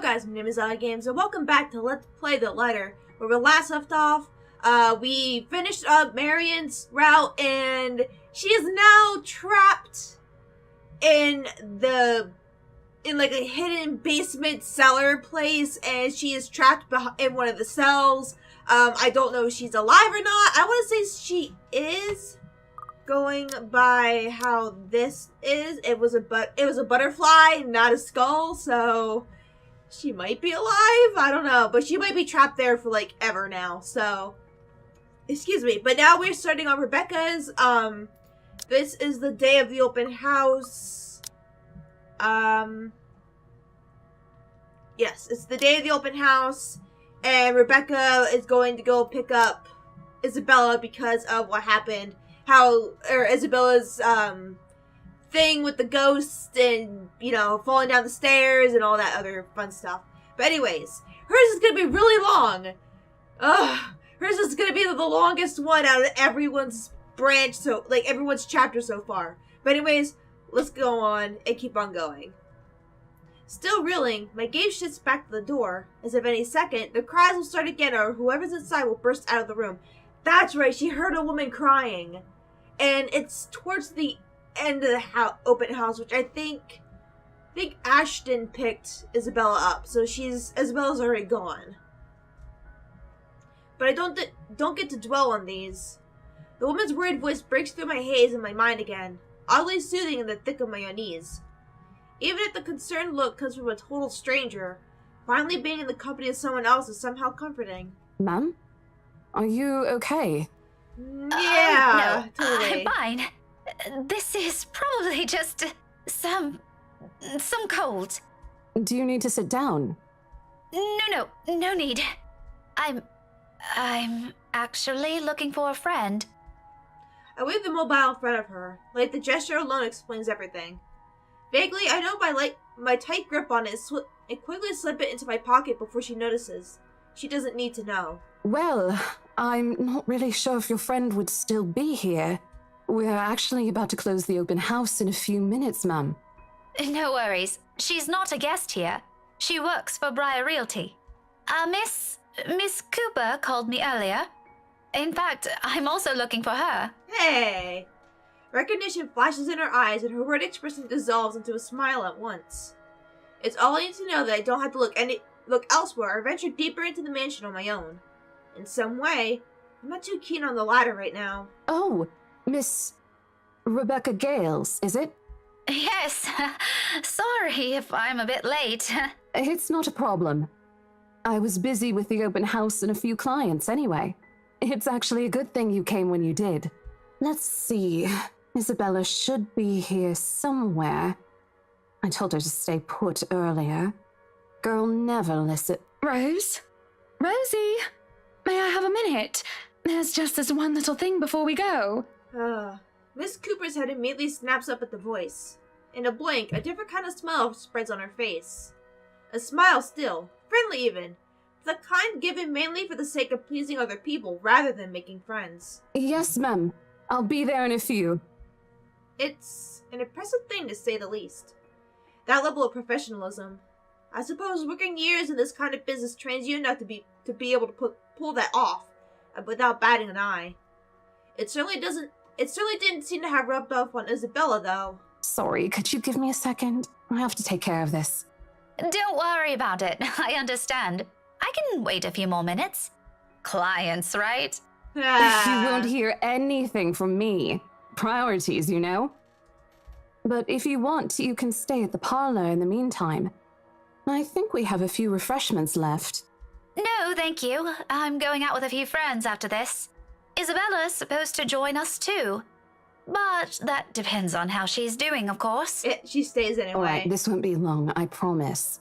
guys, my name is Ali Games, and welcome back to Let's Play the Letter. Where we last left off, we finished up Marion's route, and she is now trapped in like a hidden basement cellar place, and she is trapped in one of the cells. I don't know if she's alive or not. I want to say she is, going by how this is. It was a butterfly, not a skull, so she might be alive. I don't know, but she might be trapped there for like ever now. So, excuse me. But now we're starting on Rebecca's. This is the day of the open house. Yes, it's the day of the open house, and Rebecca is going to go pick up Isabella because of what happened. Isabella's thing with the ghost and, falling down the stairs and all that other fun stuff. But anyways, hers is gonna be really long. Hers is gonna be the longest one out of everyone's branch, everyone's chapter so far. But anyways, let's go on and keep on going. Still reeling, my gaze shifts back to the door, as if any second, the cries will start again or whoever's inside will burst out of the room. That's right, she heard a woman crying. And it's towards the end of the open house, which I think Ashton picked Isabella up, so Isabella's already gone. But I don't get to dwell on these. The woman's worried voice breaks through my haze and my mind again, oddly soothing in the thick of my unease. Even if the concerned look comes from a total stranger, finally being in the company of someone else is somehow comforting. Ma'am? Are you okay? Yeah, no, totally. I'm fine. This is probably just some cold. Do you need to sit down? No need. I'm actually looking for a friend. I wave the mobile in front of her, like the gesture alone explains everything. Vaguely, I know my tight grip on it and quickly slip it into my pocket before she notices. She doesn't need to know. Well, I'm not really sure if your friend would still be here. We're actually about to close the open house in a few minutes, ma'am. No worries. She's not a guest here. She works for Briar Realty. Miss Cooper called me earlier. In fact, I'm also looking for her. Hey! Recognition flashes in her eyes and her word expression dissolves into a smile at once. It's all I need to know that I don't have to look elsewhere or venture deeper into the mansion on my own. In some way, I'm not too keen on the latter right now. Oh, Miss Rebecca Gales, is it? Yes. Sorry if I'm a bit late. It's not a problem. I was busy with the open house and a few clients anyway. It's actually a good thing you came when you did. Let's see. Isabella should be here somewhere. I told her to stay put earlier. Girl never listens. Rose? Rosie? May I have a minute? There's just this one little thing before we go. Miss Cooper's head immediately snaps up at the voice. In a blink, a different kind of smile spreads on her face. A smile still, friendly even, the kind given mainly for the sake of pleasing other people rather than making friends. Yes, ma'am. I'll be there in a few. It's an impressive thing to say the least. That level of professionalism. I suppose working years in this kind of business trains you enough to be able to pull that off without batting an eye. It certainly didn't seem to have rubbed off on Isabella, though. Sorry, could you give me a second? I have to take care of this. Don't worry about it. I understand. I can wait a few more minutes. Clients, right? You won't hear anything from me. Priorities, you know? But if you want, you can stay at the parlor in the meantime. I think we have a few refreshments left. No, thank you. I'm going out with a few friends after this. Isabella's supposed to join us too. But that depends on how she's doing, of course. She stays anyway. Alright, this won't be long, I promise.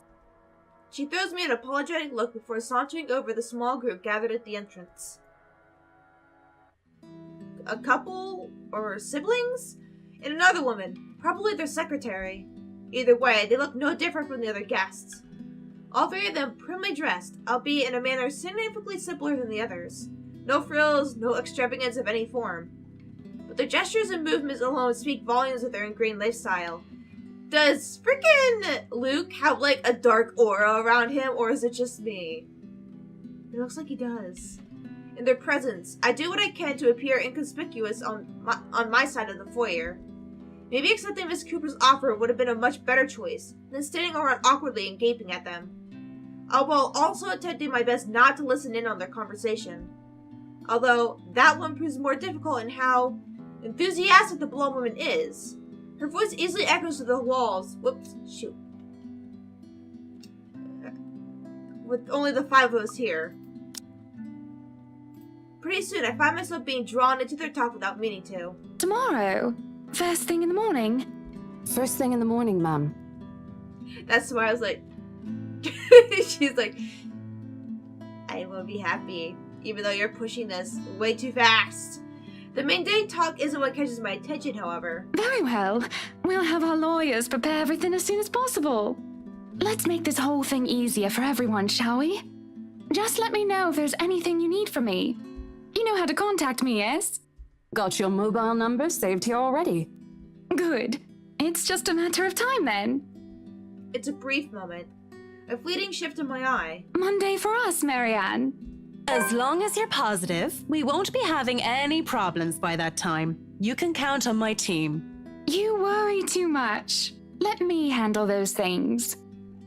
She throws me an apologetic look before sauntering over the small group gathered at the entrance. A couple or siblings? And another woman, probably their secretary. Either way, they look no different from the other guests. All three of them primly dressed, albeit in a manner significantly simpler than the others. No frills, no extravagance of any form. But their gestures and movements alone speak volumes of their ingrained lifestyle. Does freaking Luke have like a dark aura around him, or is it just me? It looks like he does. In their presence, I do what I can to appear inconspicuous on my side of the foyer. Maybe accepting Miss Cooper's offer would have been a much better choice than standing around awkwardly and gaping at them. While also attempting my best not to listen in on their conversation. Although, that one proves more difficult in how enthusiastic the blonde woman is. Her voice easily echoes to the walls. Whoops, shoot. With only the 5 of us here. Pretty soon, I find myself being drawn into their talk without meaning to. Tomorrow? First thing in the morning? First thing in the morning, ma'am. That's why I was like... She's like... I will be happy, even though you're pushing this way too fast. The main day talk isn't what catches my attention, however. Very well. We'll have our lawyers prepare everything as soon as possible. Let's make this whole thing easier for everyone, shall we? Just let me know if there's anything you need from me. You know how to contact me, yes? Got your mobile number saved here already. Good. It's just a matter of time then. It's a brief moment. A fleeting shift in my eye. Monday for us, Marianne. As long as you're positive, we won't be having any problems by that time. You can count on my team. You worry too much. Let me handle those things.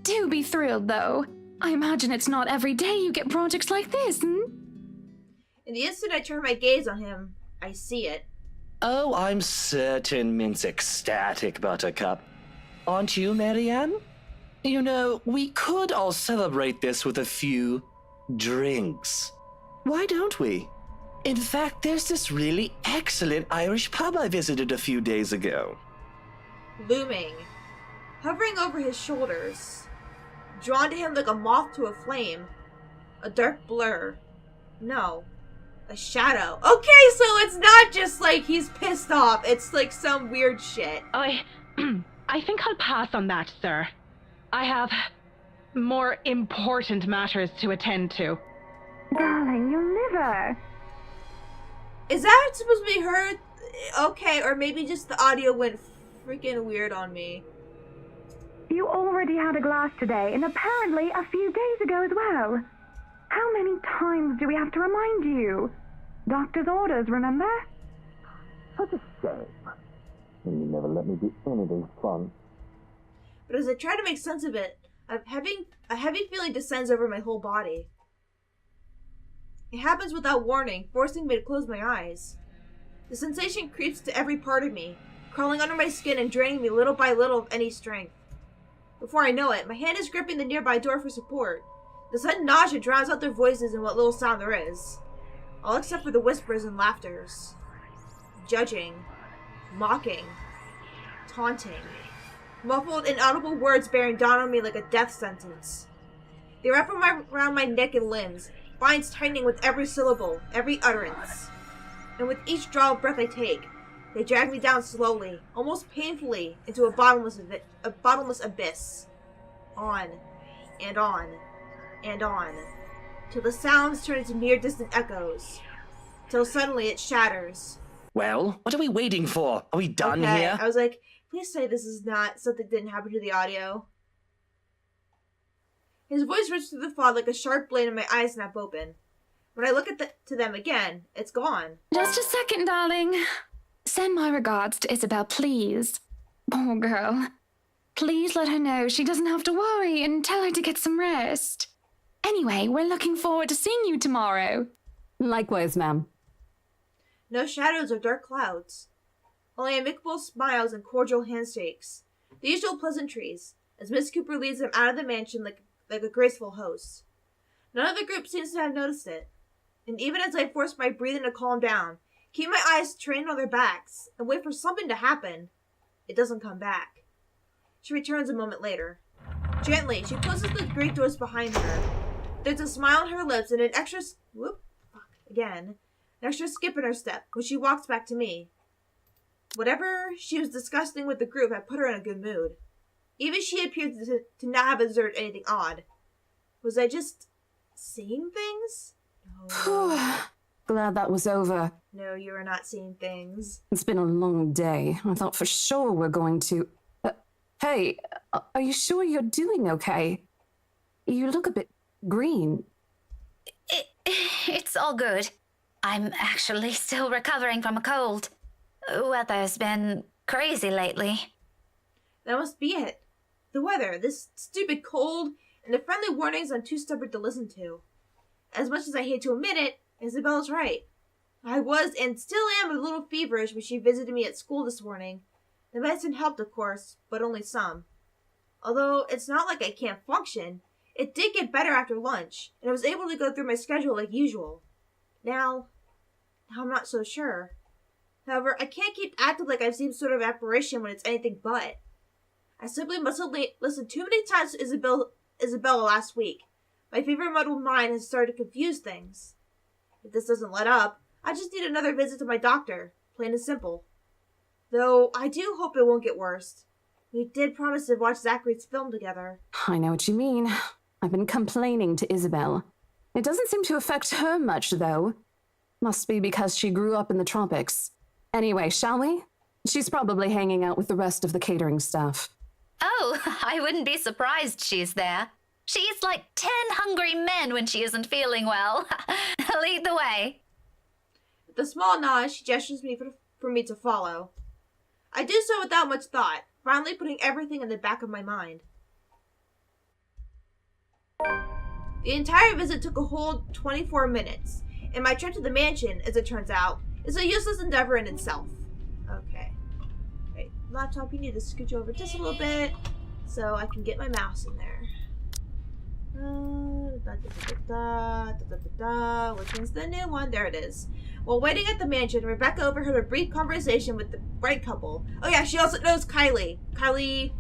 Do be thrilled, though. I imagine it's not every day you get projects like this, hmm? In the instant I turn my gaze on him, I see it. Oh, I'm certain Mint's ecstatic, Buttercup. Aren't you, Marianne? You know, we could all celebrate this with a few drinks. Why don't we? In fact, there's this really excellent Irish pub I visited a few days ago. Looming. Hovering over his shoulders. Drawn to him like a moth to a flame. A dark blur. No. A shadow. Okay, so it's not just like he's pissed off. It's like some weird shit. I think I'll pass on that, sir. I have more important matters to attend to. Darling, your liver. Is that supposed to be her? Okay, or maybe just the audio went freaking weird on me. You already had a glass today, and apparently a few days ago as well. How many times do we have to remind you? Doctor's orders, remember? Such a shame. And you never let me do anything fun. But as I try to make sense of it, a heavy feeling descends over my whole body. It happens without warning, forcing me to close my eyes. The sensation creeps to every part of me, crawling under my skin and draining me little by little of any strength. Before I know it, my hand is gripping the nearby door for support. The sudden nausea drowns out their voices and what little sound there is. All except for the whispers and laughters. Judging. Mocking. Taunting. Muffled, inaudible words bearing down on me like a death sentence. They wrap around my neck and limbs, binds tightening with every syllable, every utterance. And with each draw of breath I take, they drag me down slowly, almost painfully, into a bottomless abyss. On, and on, and on, till the sounds turn into near distant echoes, till suddenly it shatters. Well, what are we waiting for? Are we done Okay, here? I was like, please say this is not something that didn't happen to the audio. His voice rips through the fog like a sharp blade and my eyes snap open. When I look to them again, it's gone. Just a second, darling. Send my regards to Isabel, please. Poor girl. Please let her know she doesn't have to worry and tell her to get some rest. Anyway, we're looking forward to seeing you tomorrow. Likewise, ma'am. No shadows or dark clouds. Only amicable smiles and cordial handshakes. The usual pleasantries, as Miss Cooper leads them out of the mansion like a graceful host. None of the group seems to have noticed it. And even as I force my breathing to calm down, keep my eyes trained on their backs, and wait for something to happen, it doesn't come back. She returns a moment later. Gently, she closes the great doors behind her. There's a smile on her lips and an extra skip in her step when she walks back to me. Whatever she was discussing with the group had put her in a good mood. Even she appeared to not have observed anything odd. Was I just seeing things? No. Glad that was over. No, you are not seeing things. It's been a long day. I thought for sure we're going to... Hey, are you sure you're doing okay? You look a bit green. It's all good. I'm actually still recovering from a cold. Weather's been crazy lately. That must be it. The weather, this stupid cold, and the friendly warnings I'm too stubborn to listen to. As much as I hate to admit it, Isabella's right. I was and still am a little feverish when she visited me at school this morning. The medicine helped, of course, but only some. Although it's not like I can't function, it did get better after lunch, and I was able to go through my schedule like usual. Now I'm not so sure. However, I can't keep acting like I've seen sort of apparition when it's anything but. I simply must have listened too many times to Isabella last week. My favorite muddled mind has started to confuse things. If this doesn't let up, I just need another visit to my doctor, plain and simple. Though I do hope it won't get worse. We did promise to watch Zachary's film together. I know what you mean. I've been complaining to Isabel. It doesn't seem to affect her much, though. Must be because she grew up in the tropics. Anyway, shall we? She's probably hanging out with the rest of the catering staff. Oh, I wouldn't be surprised she's there. She eats like 10 hungry men when she isn't feeling well. Lead the way. With a small nod, she gestures me for me to follow. I do so without much thought, finally putting everything in the back of my mind. The entire visit took a whole 24 minutes, and my trip to the mansion, as it turns out, is a useless endeavor in itself. Okay. Wait, laptop, you need to scooch over just a little bit so I can get my mouse in there. Which one's the new one? There it is. While waiting at the mansion, Rebecca overheard a brief conversation with the bright couple. Oh yeah, she also knows Kylie. Kylie,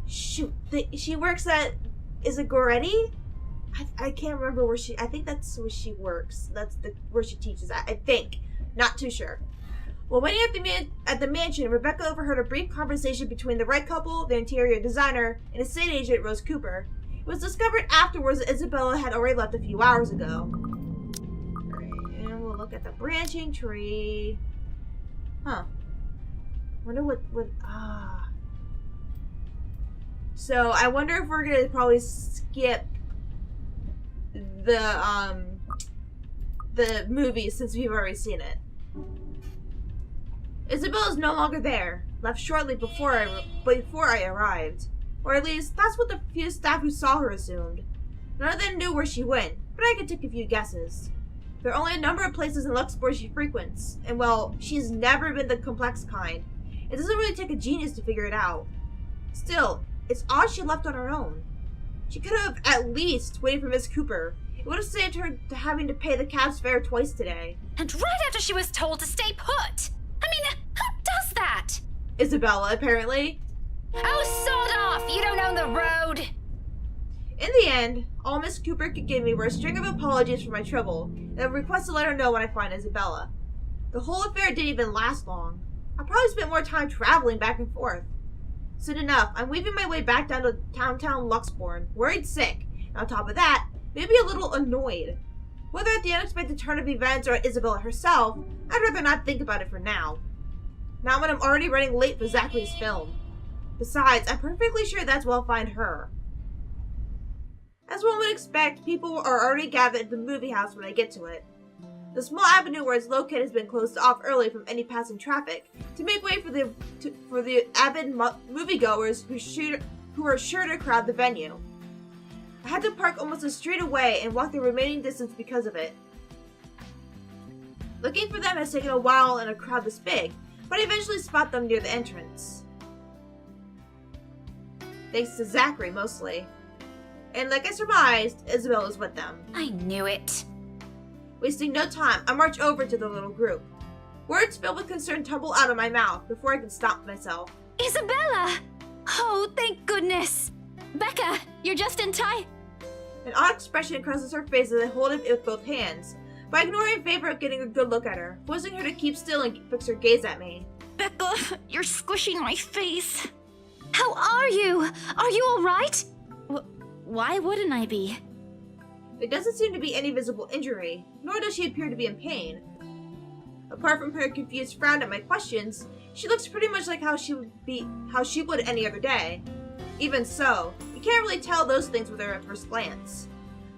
she works at, is it Goretti? I can't remember where she, I think that's where she works. That's where she teaches at, I think. Not too sure. While waiting at the mansion, Rebecca overheard a brief conversation between the right couple, the interior designer, and estate agent Rose Cooper. It was discovered afterwards that Isabella had already left a few hours ago. Alright, and we'll look at the branching tree. Huh. Wonder what So, I wonder if we're gonna probably skip the movie since we've already seen it. Isabella's no longer there, left shortly before I arrived. Or at least, that's what the few staff who saw her assumed. None of them knew where she went, but I could take a few guesses. There are only a number of places in Luxembourg she frequents, and well, she's never been the complex kind. It doesn't really take a genius to figure it out. Still, it's odd she left on her own. She could have at least waited for Miss Cooper. It would have saved her to having to pay the cab's fare twice today. And right after she was told to stay put. I mean, who does that? Isabella, apparently. Oh, sod off! You don't own the road! In the end, all Miss Cooper could give me were a string of apologies for my trouble, and a request to let her know when I find Isabella. The whole affair didn't even last long. I probably spent more time traveling back and forth. Soon enough, I'm weaving my way back down to downtown Luxembourg, worried sick, and on top of that, maybe a little annoyed. Whether at the unexpected turn of events or at Isabella herself, I'd rather not think about it for now. Not when I'm already running late for Zachary's film. Besides, I'm perfectly sure that's where I'll find her. As one would expect, people are already gathered at the movie house when I get to it. The small avenue where it's located has been closed off early from any passing traffic to make way for the avid moviegoers who are sure to crowd the venue. I had to park almost a street away and walk the remaining distance because of it. Looking for them has taken a while in a crowd this big, but I eventually spot them near the entrance. Thanks to Zachary, mostly. And like I surmised, Isabella's with them. I knew it. Wasting no time, I march over to the little group. Words filled with concern tumble out of my mouth before I can stop myself. Isabella! Oh, thank goodness! Becca, you're just in time. An odd expression crosses her face as I hold it with both hands, but I ignore in favor of getting a good look at her, forcing her to keep still and fix her gaze at me. Becca, you're squishing my face. How are you? Are you all right? Why wouldn't I be? There doesn't seem to be any visible injury, nor does she appear to be in pain. Apart from her confused frown at my questions, She looks pretty much like how she would any other day. Even so, you can't really tell those things with her at first glance.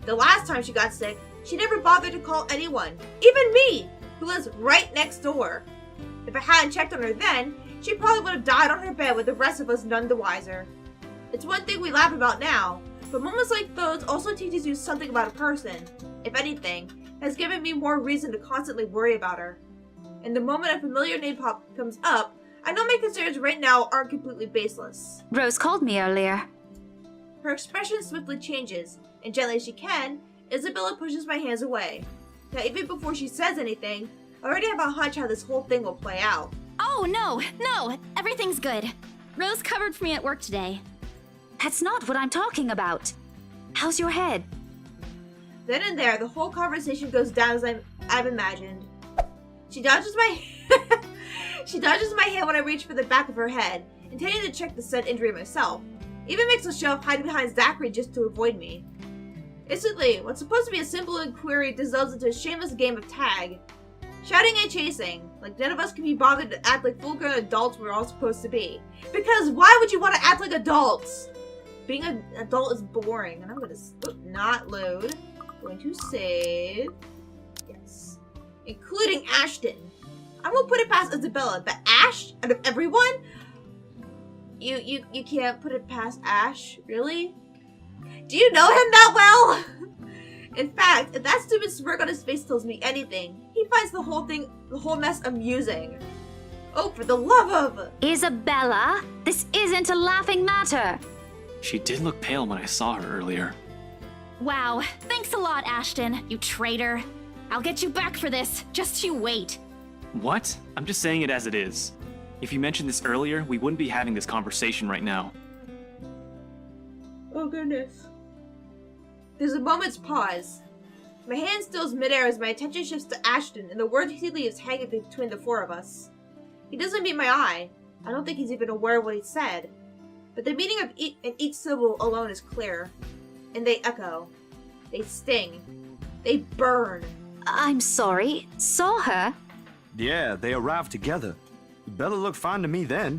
The last time she got sick, she never bothered to call anyone, even me, who lives right next door. If I hadn't checked on her then, she probably would have died on her bed with the rest of us none the wiser. It's one thing we laugh about now, but moments like those also teaches you something about a person. If anything, has given me more reason to constantly worry about her. And the moment a familiar name comes up, I know my concerns right now aren't completely baseless. Rose called me earlier. Her expression swiftly changes, and gently as she can, Isabella pushes my hands away. Now even before she says anything, I already have a hunch how this whole thing will play out. Oh, no, everything's good. Rose covered for me at work today. That's not what I'm talking about. How's your head? Then and there, the whole conversation goes down as I've imagined. She dodges my She dodges my hand when I reach for the back of her head, intending to check the said injury myself. Even makes a show of hiding behind Zachary just to avoid me. Instantly, what's supposed to be a simple inquiry dissolves into a shameless game of tag. Shouting and chasing, like none of us can be bothered to act like full-grown adults we're all supposed to be. Because why would you want to act like adults? Being an adult is boring, and I'm gonna not load. Going to save. Yes. Including Ashton. I won't put it past Isabella, but Ash, out of everyone? You can't put it past Ash, really? Do you know him that well? In fact, if that stupid smirk on his face tells me anything, he finds the whole mess amusing. Oh, for the love of... Isabella, this isn't a laughing matter. She did look pale when I saw her earlier. Wow, thanks a lot, Ashton, you traitor. I'll get you back for this, just you wait. What? I'm just saying it as it is. If you mentioned this earlier, we wouldn't be having this conversation right now. Oh goodness. There's a moment's pause. My hand stills midair as my attention shifts to Ashton and the words he leaves hanging between the four of us. He doesn't meet my eye. I don't think he's even aware of what he said. But the meaning of each syllable alone is clear. And they echo. They sting. They burn. I'm sorry. Saw her? Yeah, they arrived together. Bella looked fine to me then.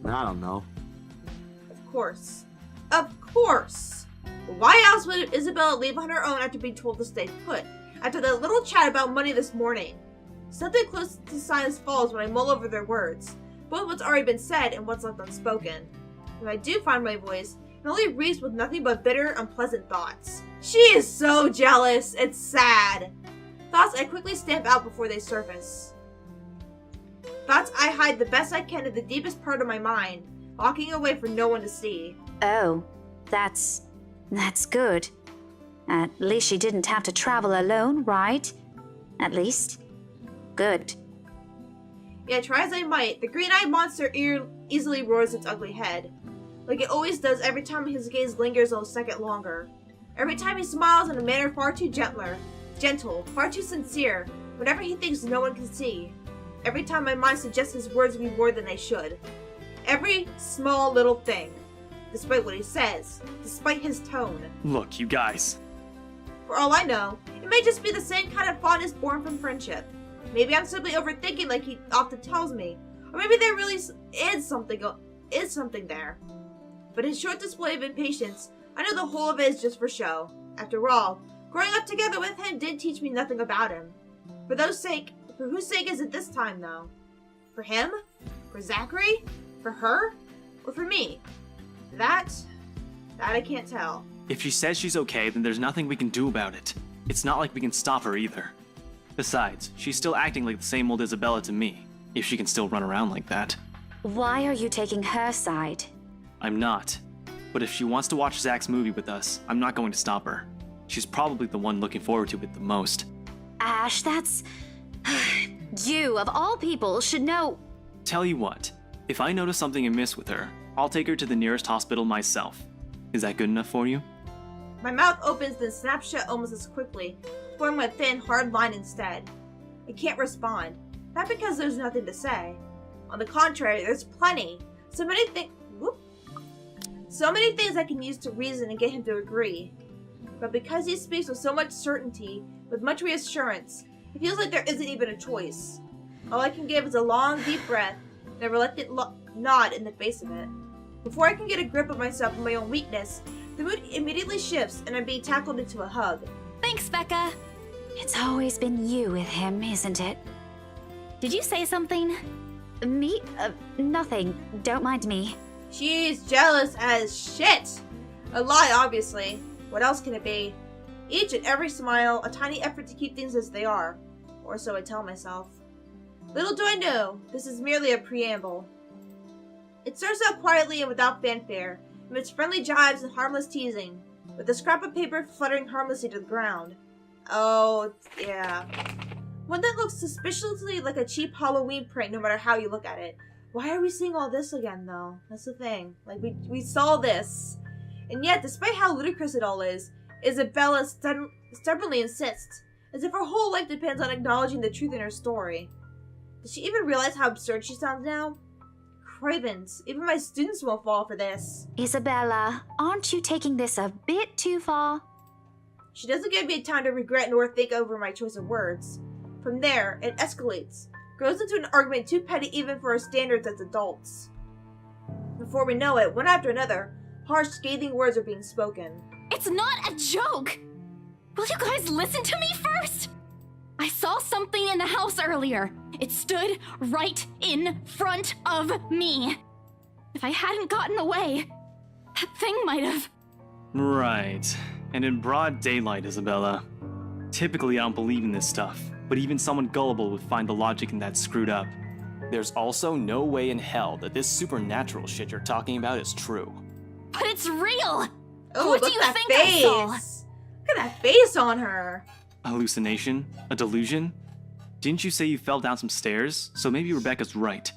I don't know. Of course. Of course! Why else would Isabella leave on her own after being told to stay put? After that little chat about money this morning? Something close to silence falls when I mull over their words. Both what's already been said and what's left unspoken. When I do find my voice, it only reeks with nothing but bitter, unpleasant thoughts. She is so jealous! It's sad! Thoughts I quickly stamp out before they surface. Thoughts I hide the best I can in the deepest part of my mind, walking away for no one to see. Oh, that's good. At least she didn't have to travel alone, right? At least. Good. Yet try as I might, the green-eyed monster easily roars its ugly head. Like it always does every time his gaze lingers a second longer. Every time he smiles in a manner far too gentle, far too sincere, whenever he thinks no one can see. Every time my mind suggests his words be more than they should. Every small little thing. Despite what he says. Despite his tone. Look, you guys. For all I know, it may just be the same kind of fondness born from friendship. Maybe I'm simply overthinking like he often tells me. Or maybe there really is something there. But his short display of impatience, I know the whole of it is just for show. After all, growing up together with him did teach me nothing about him. For whose sake is it this time, though? For him? For Zachary? For her? Or for me? That I can't tell. If she says she's okay, then there's nothing we can do about it. It's not like we can stop her either. Besides, she's still acting like the same old Isabella to me, if she can still run around like that. Why are you taking her side? I'm not. But if she wants to watch Zach's movie with us, I'm not going to stop her. She's probably the one looking forward to it the most. Ash, that's... You, of all people, should know... Tell you what, if I notice something amiss with her, I'll take her to the nearest hospital myself. Is that good enough for you? My mouth opens then snaps shut almost as quickly, forming a thin, hard line instead. I can't respond. Not because there's nothing to say. On the contrary, there's plenty. So many things I can use to reason and get him to agree. But because he speaks with so much certainty, with much reassurance, it feels like there isn't even a choice. All I can give is a long, deep breath, and a reluctant nod in the face of it. Before I can get a grip of myself and my own weakness, the mood immediately shifts and I'm being tackled into a hug. Thanks, Becca. It's always been you with him, isn't it? Did you say something? Me? Nothing. Don't mind me. She's jealous as shit! A lie, obviously. What else can it be? Each and every smile, a tiny effort to keep things as they are. Or so I tell myself. Little do I know, this is merely a preamble. It starts out quietly and without fanfare, amidst friendly jibes and harmless teasing, with a scrap of paper fluttering harmlessly to the ground. Oh, yeah. One that looks suspiciously like a cheap Halloween prank no matter how you look at it. Why are we seeing all this again, though? That's the thing. Like, we saw this. And yet, despite how ludicrous it all is, Isabella stubbornly insists, as if her whole life depends on acknowledging the truth in her story. Does she even realize how absurd she sounds now? Cravens, even my students won't fall for this. Isabella, aren't you taking this a bit too far? She doesn't give me time to regret nor think over my choice of words. From there, it escalates, grows into an argument too petty even for our standards as adults. Before we know it, one after another, harsh, scathing words are being spoken. It's not a joke! Will you guys listen to me first? I saw something in the house earlier. It stood right in front of me. If I hadn't gotten away, that thing might have... Right. And in broad daylight, Isabella. Typically, I don't believe in this stuff, but even someone gullible would find the logic in that screwed up. There's also no way in hell that this supernatural shit you're talking about is true. But it's real! Oh, what do look you at think that I saw? face! Look at that face on her! A hallucination? A delusion? Didn't you say you fell down some stairs? So maybe Rebecca's right.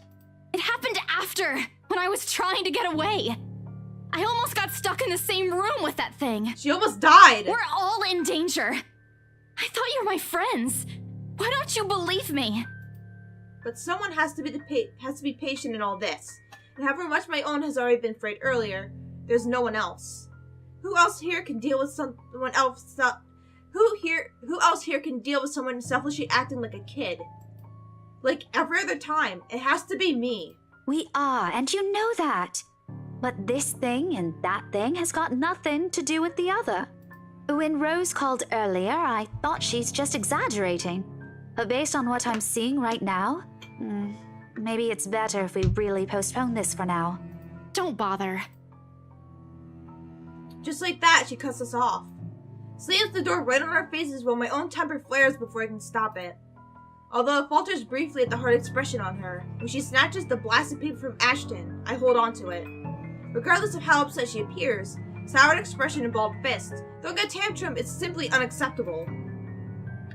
It happened after, when I was trying to get away. I almost got stuck in the same room with that thing. She almost died! We're all in danger. I thought you were my friends. Why don't you believe me? But someone has to be patient in all this. And however much my own has already been frayed earlier, there's no one else. Who else here can deal with someone else? Who else here can deal with someone selfishly acting like a kid? Like every other time, it has to be me. We are, and you know that. But this thing and that thing has got nothing to do with the other. When Rose called earlier, I thought she's just exaggerating. But based on what I'm seeing right now, maybe it's better if we really postpone this for now. Don't bother. Just like that, she cuts us off. Slams the door right on our faces while my own temper flares before I can stop it. Although it falters briefly at the hard expression on her, when she snatches the blasted paper from Ashton, I hold on to it. Regardless of how upset she appears, soured expression and balled fist, throwing a tantrum is simply unacceptable.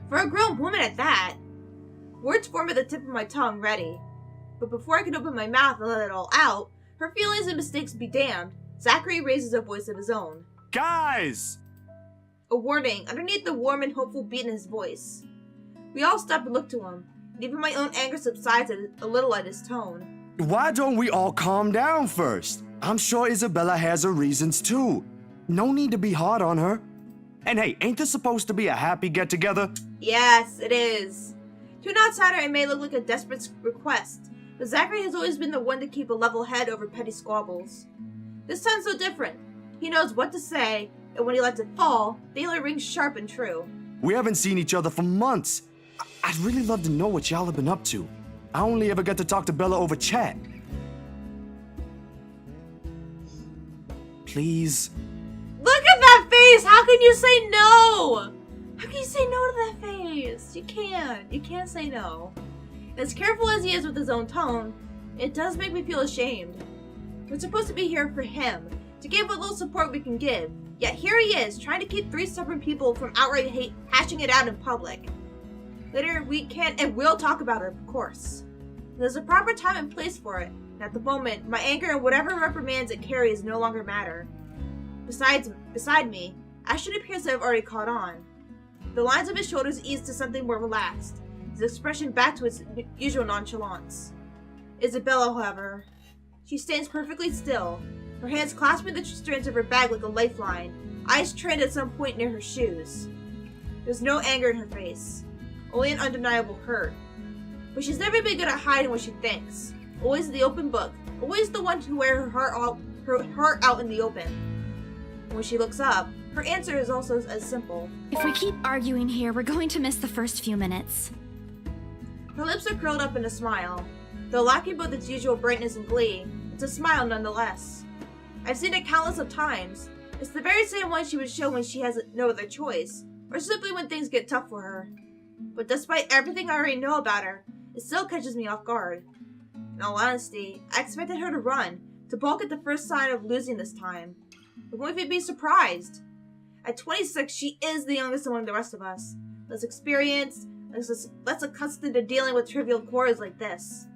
For a grown woman at that. Words form at the tip of my tongue, ready. But before I can open my mouth and let it all out, her feelings and mistakes be damned, Zachary raises a voice of his own. Guys! A warning underneath the warm and hopeful beat in his voice. We all stop and look to him, and even my own anger subsides a little at his tone. Why don't we all calm down first? I'm sure Isabella has her reasons too. No need to be hard on her. And hey, ain't this supposed to be a happy get-together? Yes, it is. To an outsider, it may look like a desperate request, but Zachary has always been the one to keep a level head over petty squabbles. This time's so different. He knows what to say, and when he lets it fall, the only rings sharp and true. We haven't seen each other for months. I'd really love to know what y'all have been up to. I only ever get to talk to Bella over chat. Please. Look at that face! How can you say no? How can you say no to that face? You can't. You can't say no. As careful as he is with his own tone, it does make me feel ashamed. We're supposed to be here for him, to give what little support we can give. Yet here he is, trying to keep three stubborn people from outright hashing it out in public. Later, we can and will talk about it, of course. There's a proper time and place for it, and at the moment, my anger and whatever reprimands it carries no longer matter. Beside me, Ashton appears to have already caught on. The lines of his shoulders ease to something more relaxed, his expression back to its usual nonchalance. Isabella, however, she stands perfectly still, her hands clasping the strands of her bag like a lifeline, eyes trained at some point near her shoes. There's no anger in her face, only an undeniable hurt. But she's never been good at hiding what she thinks. Always the open book. Always the one to wear her heart out in the open. When she looks up, her answer is also as simple. If we keep arguing here, we're going to miss the first few minutes. Her lips are curled up in a smile. Though lacking both its usual brightness and glee, it's a smile nonetheless. I've seen it countless of times. It's the very same one she would show when she has no other choice, or simply when things get tough for her. But despite everything I already know about her, it still catches me off guard. In all honesty, I expected her to run, to balk at the first sign of losing this time. But won't we be surprised? At 26, she is the youngest among the rest of us. Less experienced, less accustomed to dealing with trivial quarrels like this.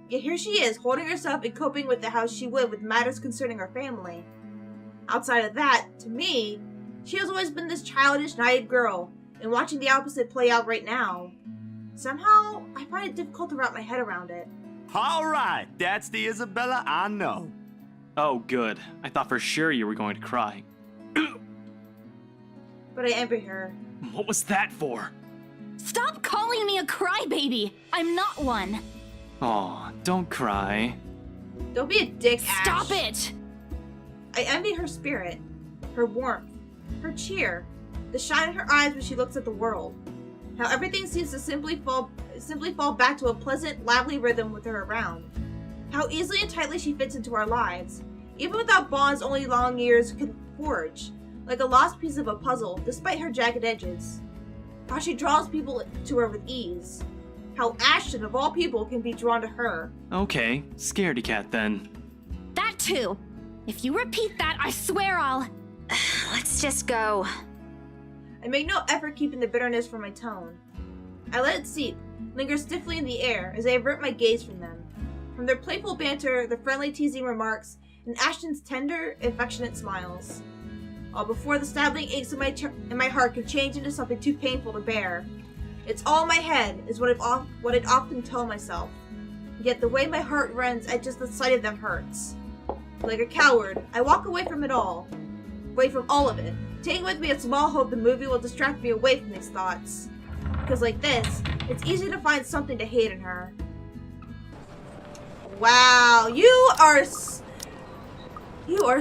Yet here she is, holding herself and coping with how she would with matters concerning her family. Outside of that, to me, she has always been this childish, naive girl, and watching the opposite play out right now. Somehow, I find it difficult to wrap my head around it. Alright, that's the Isabella I know. Oh, good. I thought for sure you were going to cry. But I envy her. What was that for? Stop calling me a crybaby! I'm not one! Aw, don't cry. Don't be a dick, Ash. Stop it! I envy her spirit, her warmth, her cheer, the shine in her eyes when she looks at the world. How everything seems to simply fall back to a pleasant, lively rhythm with her around. How easily and tightly she fits into our lives, even without bonds only long years could forge, like a lost piece of a puzzle, despite her jagged edges. How she draws people to her with ease. How Ashton, of all people, can be drawn to her. Okay, scaredy cat then. That too. If you repeat that, I swear I'll... Let's just go. I make no effort keeping the bitterness from my tone. I let it seep, linger stiffly in the air as I avert my gaze from them. From their playful banter, the friendly teasing remarks, and Ashton's tender, affectionate smiles. All before the stabbing aches in my heart could change into something too painful to bear. It's all in my head, is what I'd often tell myself. Yet the way my heart runs at just the sight of them hurts. Like a coward, I walk away from it all. Away from all of it, taking with me a small hope the movie will distract me away from these thoughts. Because like this, it's easy to find something to hate in her. Wow, you are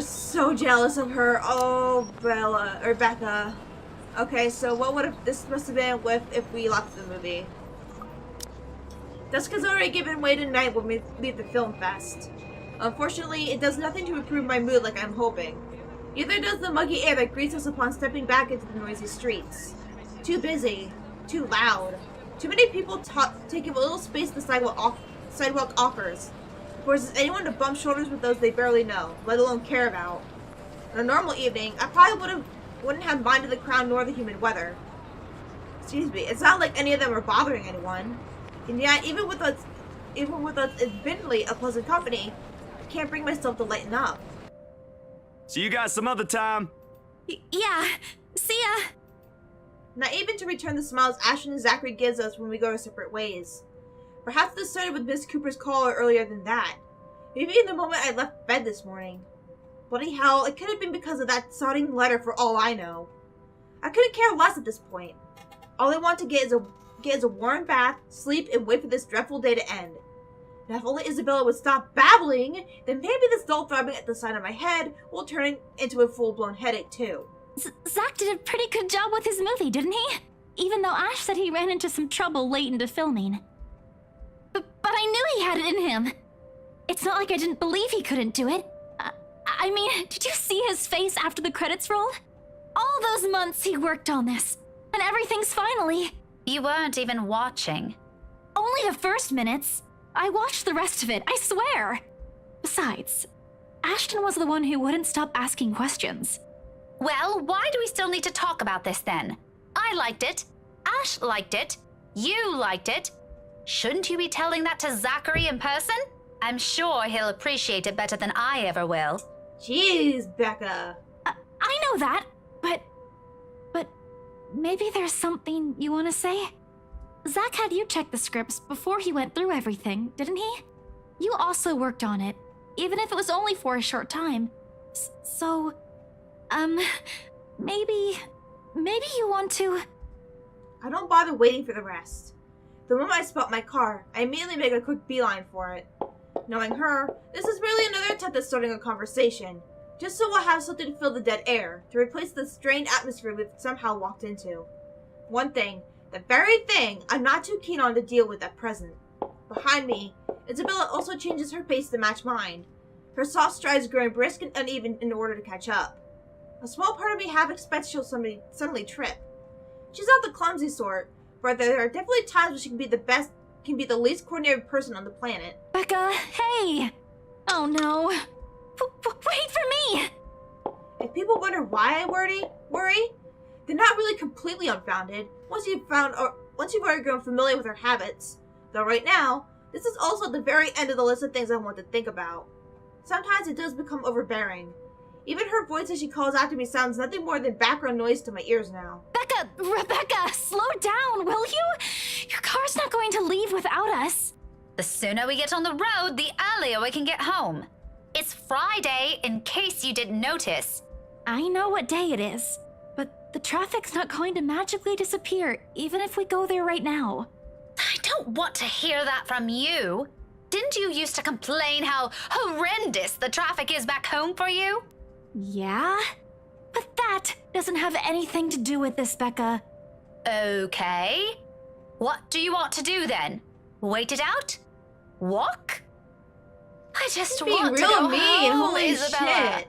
so jealous of her. Oh, Becca. Okay, so what would have this must have been with if we left the movie? Jessica's already given way tonight when we leave the film fest. Unfortunately, it does nothing to improve my mood like I'm hoping. Neither does the muggy air that greets us upon stepping back into the noisy streets. Too busy, too loud, too many people taking a little space the sidewalk offers. Forces anyone to bump shoulders with those they barely know, let alone care about. On a normal evening, I probably wouldn't have minded the crowd nor the humid weather. Excuse me, it's not like any of them are bothering anyone. And yet, even with us admittedly a pleasant company, I can't bring myself to lighten up. So you got some other time? Yeah, see ya! Not even to return the smiles Ashton and Zachary gives us when we go our separate ways. Perhaps this started with Miss Cooper's call earlier than that. Maybe in the moment I left bed this morning. Bloody hell, it could have been because of that sodding letter for all I know. I couldn't care less at this point. All I want to get is a warm bath, sleep, and wait for this dreadful day to end. Now if only Isabella would stop babbling, then maybe this dull throbbing at the side of my head will turn into a full-blown headache too. Zach did a pretty good job with his movie, didn't he? Even though Ash said he ran into some trouble late into filming. But I knew he had it in him. It's not like I didn't believe he couldn't do it. I mean, did you see his face after the credits rolled? All those months he worked on this, and everything's finally... You weren't even watching. Only the first minutes. I watched the rest of it, I swear. Besides, Ashton was the one who wouldn't stop asking questions. Well, why do we still need to talk about this then? I liked it. Ash liked it. You liked it. Shouldn't you be telling that to Zachary in person? I'm sure he'll appreciate it better than I ever will. Jeez, Becca. I know that, but maybe there's something you want to say? Zach had you check the scripts before he went through everything, didn't he? You also worked on it, even if it was only for a short time. Maybe you want to... I don't bother waiting for the rest. The moment I spot my car, I immediately make a quick beeline for it. Knowing her, this is merely another attempt at starting a conversation, just so we'll have something to fill the dead air, to replace the strained atmosphere we've somehow walked into. One thing, the very thing I'm not too keen on to deal with at present. Behind me, Isabella also changes her pace to match mine, her soft strides growing brisk and uneven in order to catch up. A small part of me half expects she'll suddenly trip. She's not the clumsy sort, but there are definitely times when she can be the least coordinated person on the planet. Becca, hey! Oh no. Wait for me! If people wonder why I worry, they're not really completely unfounded once you've already grown familiar with her habits. Though right now, this is also at the very end of the list of things I want to think about. Sometimes it does become overbearing. Even her voice as she calls after me sounds nothing more than background noise to my ears now. Rebecca, slow down, will you? Your car's not going to leave without us. The sooner we get on the road, the earlier we can get home. It's Friday, in case you didn't notice. I know what day it is, but the traffic's not going to magically disappear, even if we go there right now. I don't want to hear that from you. Didn't you used to complain how horrendous the traffic is back home for you? Yeah? But that doesn't have anything to do with this, Becca. Okay. What do you want to do then? Wait it out? Walk? I just You're being want to real go mean. home, Holy Isabella. shit.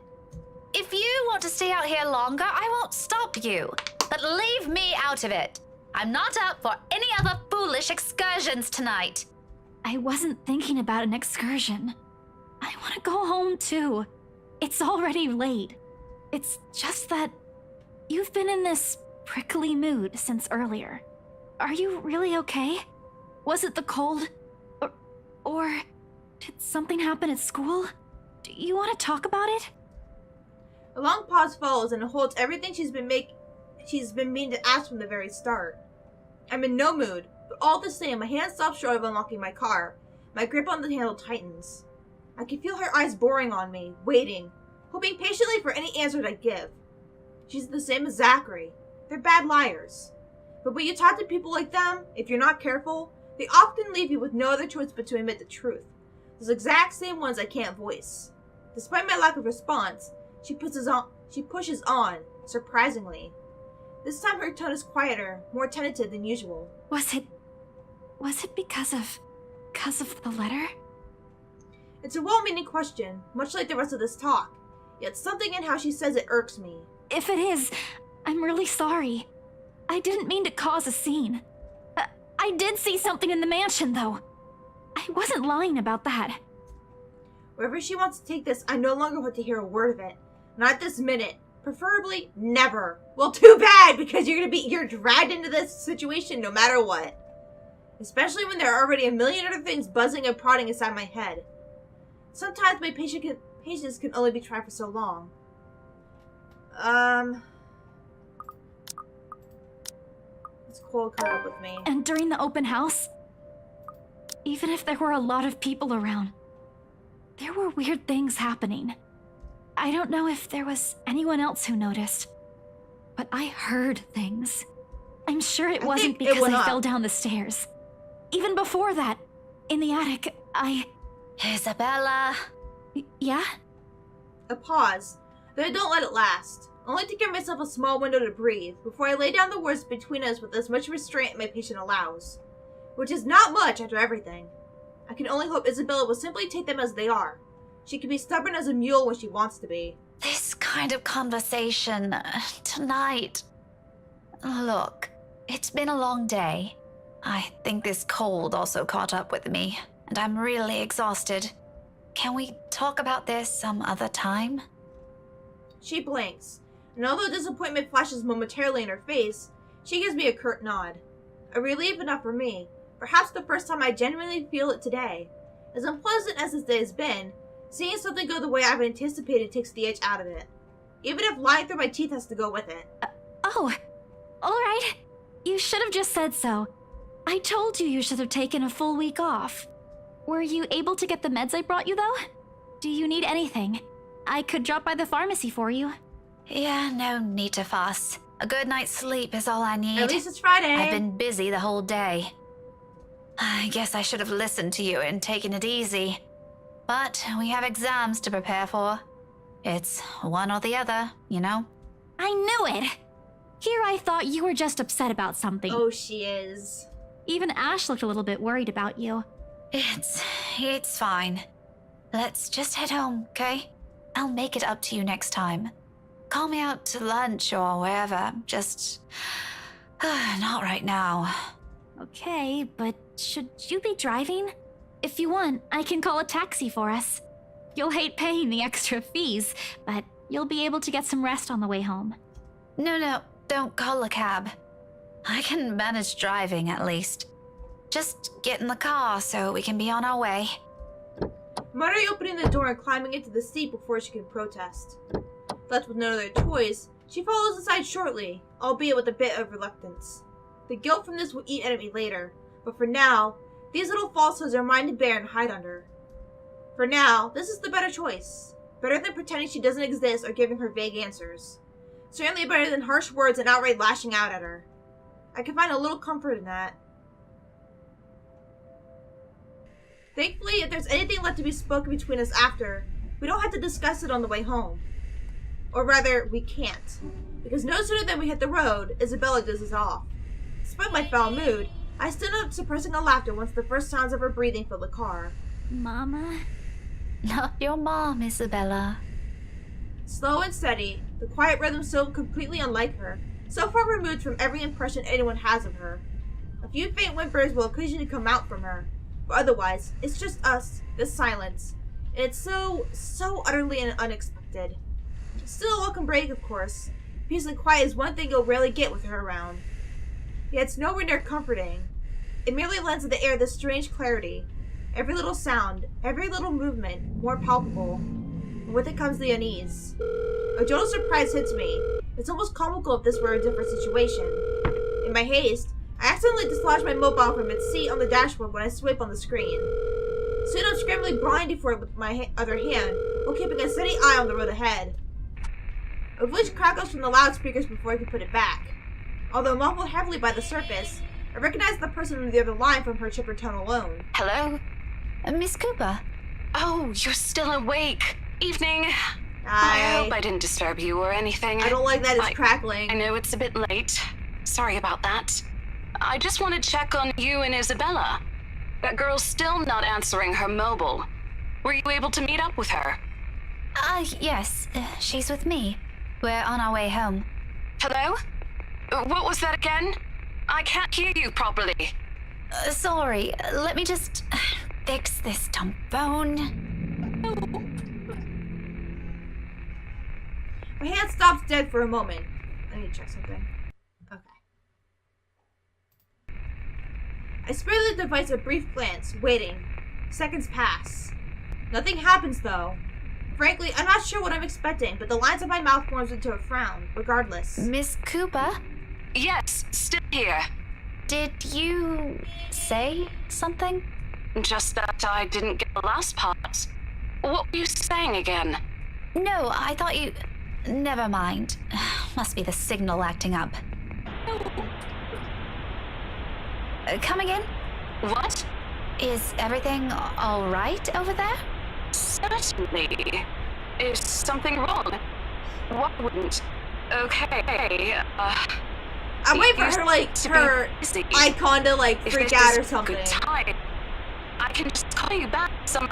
If you want to stay out here longer, I won't stop you. But leave me out of it. I'm not up for any other foolish excursions tonight. I wasn't thinking about an excursion. I want to go home too. It's already late. It's just that you've been in this prickly mood since earlier. Are you really okay? Was it the cold? Or did something happen at school? Do you want to talk about it? A long pause follows and it holds everything she's been meaning to ask from the very start. I'm in no mood, but all the same, my hand stops short of unlocking my car. My grip on the handle tightens. I can feel her eyes boring on me, waiting, hoping patiently for any answer I give. She's the same as Zachary. They're bad liars. But when you talk to people like them, if you're not careful, they often leave you with no other choice but to admit the truth. Those exact same ones I can't voice. Despite my lack of response, she pushes on, surprisingly. This time her tone is quieter, more tentative than usual. Was it because of the letter? It's a well-meaning question, much like the rest of this talk. Yet something in how she says it irks me. If it is, I'm really sorry. I didn't mean to cause a scene. I did see something in the mansion, though. I wasn't lying about that. Wherever she wants to take this, I no longer want to hear a word of it. Not at this minute. Preferably never. Well, too bad, because you're dragged into this situation no matter what. Especially when there are already a million other things buzzing and prodding inside my head. Sometimes my patience can only be tried for so long. It's cold caught up with me. And during the open house, even if there were a lot of people around, there were weird things happening. I don't know if there was anyone else who noticed, but I heard things. I'm sure it wasn't because I fell down the stairs. Even before that, in the attic, Isabella. Yeah? A pause, though I don't let it last. Only to give myself a small window to breathe before I lay down the words between us with as much restraint my patient allows. Which is not much after everything. I can only hope Isabella will simply take them as they are. She can be stubborn as a mule when she wants to be. This kind of conversation tonight. Look, it's been a long day. I think this cold also caught up with me, and I'm really exhausted. Can we talk about this some other time? She blinks, and although disappointment flashes momentarily in her face, she gives me a curt nod. A relief enough for me, perhaps the first time I genuinely feel it today. As unpleasant as this day has been, seeing something go the way I've anticipated takes the edge out of it. Even if lying through my teeth has to go with it. Oh, alright. You should have just said so. I told you should have taken a full week off. Were you able to get the meds I brought you, though? Do you need anything? I could drop by the pharmacy for you. Yeah, no need to fuss. A good night's sleep is all I need. At least it's Friday. I've been busy the whole day. I guess I should have listened to you and taken it easy. But we have exams to prepare for. It's one or the other, you know? I knew it! Here I thought you were just upset about something. Oh, she is. Even Ash looked a little bit worried about you. It's fine. Let's just head home, okay? I'll make it up to you next time. Call me out to lunch or wherever. Just... not right now. Okay, but should you be driving? If you want, I can call a taxi for us. You'll hate paying the extra fees, but you'll be able to get some rest on the way home. No, don't call a cab. I can manage driving at least. Just get in the car so we can be on our way. Mari opening the door and climbing into the seat before she can protest. Left with no other choice, she follows inside shortly, albeit with a bit of reluctance. The guilt from this will eat at me later, but for now, these little falsehoods are mine to bear and hide under. For now, this is the better choice. Better than pretending she doesn't exist or giving her vague answers. Certainly better than harsh words and outright lashing out at her. I can find a little comfort in that. Thankfully, if there's anything left to be spoken between us after, we don't have to discuss it on the way home. Or rather, we can't. Because no sooner than we hit the road, Isabella dozes off. Despite my foul mood, I stood up suppressing a laughter once the first sounds of her breathing filled the car. Mama? Not your mom, Isabella. Slow and steady, the quiet rhythm so completely unlike her, so far removed from every impression anyone has of her. A few faint whimpers will occasionally come out from her, but otherwise, it's just us, this silence, and it's so utterly unexpected. Still a welcome break, of course. Peace and quiet is one thing you'll rarely get with her around. Yet it's nowhere near comforting. It merely lends to the air this strange clarity. Every little sound, every little movement, more palpable. And with it comes the unease. A jolt of surprise hits me. It's almost comical if this were a different situation. In my haste, I accidentally dislodge my mobile from its seat on the dashboard when I swipe on the screen. Soon I'm scrambling blindly for it with my other hand, while keeping a steady eye on the road ahead. A voice crackles from the loudspeakers before I can put it back. Although muffled heavily by the surface, I recognize the person on the other line from her chipper tone alone. Hello? Miss Cooper. Oh, you're still awake. Evening. Hi. I hope I didn't disturb you or anything. I don't like that it's crackling. I know it's a bit late. Sorry about that. I just want to check on you and Isabella. That girl's still not answering her mobile. Were you able to meet up with her? Yes. She's with me. We're on our way home. Hello? What was that again? I can't hear you properly. Sorry. Let me just fix this dumb phone. My hand stops dead for a moment. I need to check something. Okay. I spare the device a brief glance, waiting. Seconds pass. Nothing happens, though. Frankly, I'm not sure what I'm expecting, but the lines of my mouth forms into a frown, regardless. Miss Cooper? Yes, still here. Did you say something? Just that I didn't get the last part. What were you saying again? No, I thought you... Never mind. Must be the signal acting up. Coming in? What? Is everything all right over there? Certainly. Is something wrong? What wouldn't? Okay, I'm waiting for her, like, her icon to, like, freak out or something. Good time. I can just call you back some,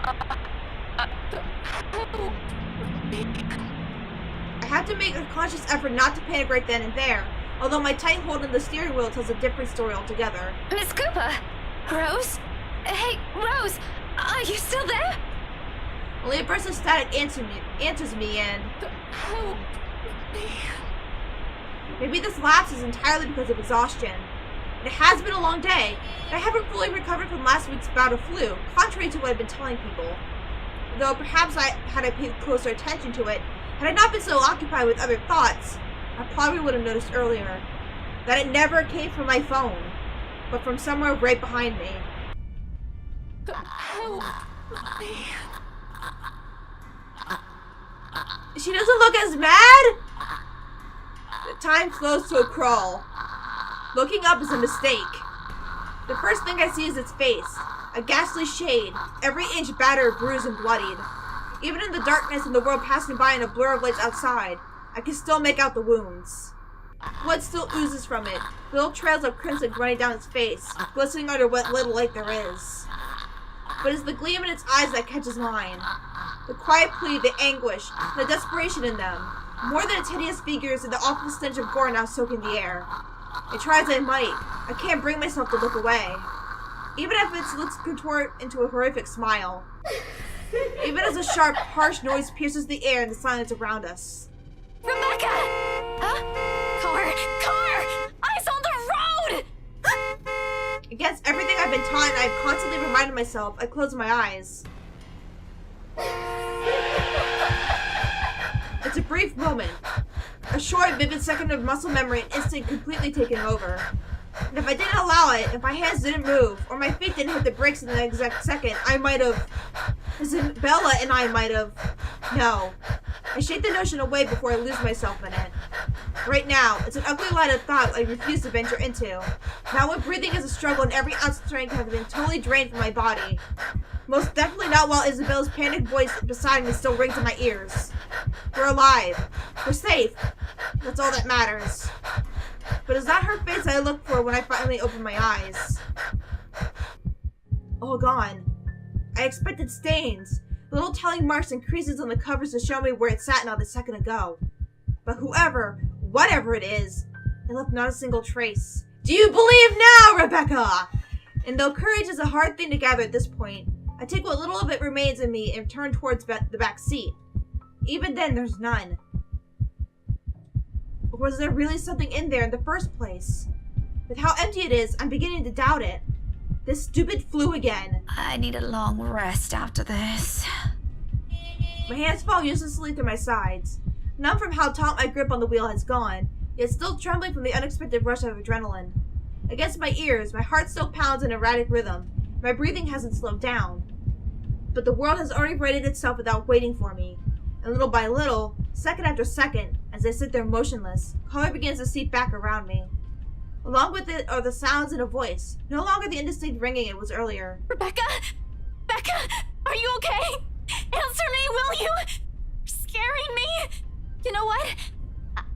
I have to make a conscious effort not to panic right then and there, although my tight hold on the steering wheel tells a different story altogether. Miss Cooper? Rose? Hey, Rose! Are you still there? Only a burst of static answers me, and... Maybe this lapse is entirely because of exhaustion. It has been a long day, and I haven't fully recovered from last week's bout of flu, contrary to what I've been telling people. Though perhaps had I paid closer attention to it, had I not been so occupied with other thoughts, I probably would have noticed earlier that it never came from my phone, but from somewhere right behind me. She doesn't look as mad? The time slows to a crawl. Looking up is a mistake. The first thing I see is its face, A ghastly shade, every inch battered, bruised, and bloodied. Even in the darkness and the world passing by in a blur of lights outside, I can still make out the wounds. Blood still oozes from it, little trails of crimson running down its face, glistening under what little light there is. But it's the gleam in its eyes that catches mine. The quiet plea, the anguish, the desperation in them. More than its hideous figures and the awful stench of gore now soaking the air. I try as I might, I can't bring myself to look away. Even if its lips contort into a horrific smile. Even as a sharp, harsh noise pierces the air and the silence around us. Rebecca! Huh? Car! Eyes on the road! Against everything I've been taught and I've constantly reminded myself, I close my eyes. It's a brief moment. A short, vivid second of muscle memory and instinct completely taken over. And if I didn't allow it, if my hands didn't move, or my feet didn't hit the brakes in the exact second, I might have... Isabella and I might have... No. I shake the notion away before I lose myself in it. Right now, it's an ugly line of thought I refuse to venture into. Now when breathing is a struggle and every ounce of strength has been totally drained from my body. Most definitely not while Isabella's panicked voice beside me still rings in my ears. We're alive. We're safe. That's all that matters. But is that her face I look for when I finally open my eyes? All gone. I expected stains, little telling marks and creases on the covers to show me where it sat not a second ago. But whatever it is, it left not a single trace. Do you believe now, Rebecca? And though courage is a hard thing to gather at this point, I take what little of it remains in me and turn towards the back seat. Even then, there's none. Or was there really something in there in the first place? With how empty it is, I'm beginning to doubt it. This stupid flu again. I need a long rest after this. My hands fall uselessly through my sides. Numb from how taut my grip on the wheel has gone, yet still trembling from the unexpected rush of adrenaline. Against my ears, my heart still pounds in erratic rhythm. My breathing hasn't slowed down. But the world has already righted itself without waiting for me. And little by little, second after second, as I sit there motionless, color begins to seep back around me. Along with it are the sounds and a voice, no longer the indistinct ringing it was earlier. Rebecca! Becca! Are you okay? Answer me, will you? You're scaring me! You know what?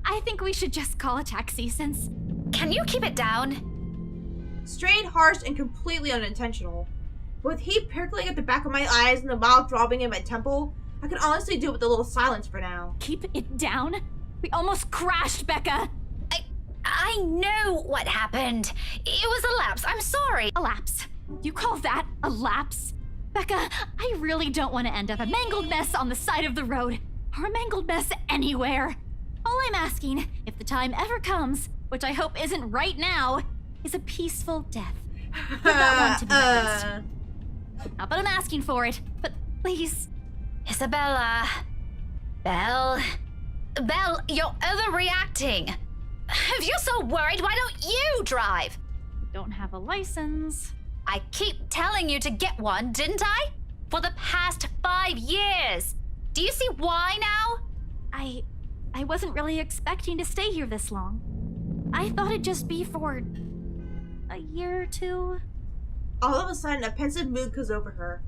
I think we should just call a taxi since... Can you keep it down? Strained, harsh, and completely unintentional. But with heat prickling at the back of my eyes and the mild throbbing in my temple, I can honestly do with a little silence for now. Keep it down? We almost crashed, Becca! I know what happened. It was a lapse. I'm sorry. A lapse? You call that a lapse? Becca, I really don't want to end up a mangled mess on the side of the road, or a mangled mess anywhere. All I'm asking, if the time ever comes, which I hope isn't right now, is a peaceful death. I that one to be at least. Not that I'm asking for it, but please. Isabella. Belle, you're overreacting. If you're so worried, why don't you drive? Don't have a license. I keep telling you to get one, didn't I? For the past 5 years. Do you see why now? I wasn't really expecting to stay here this long. I thought it'd just be for a year or two. All of a sudden, a pensive mood comes over her.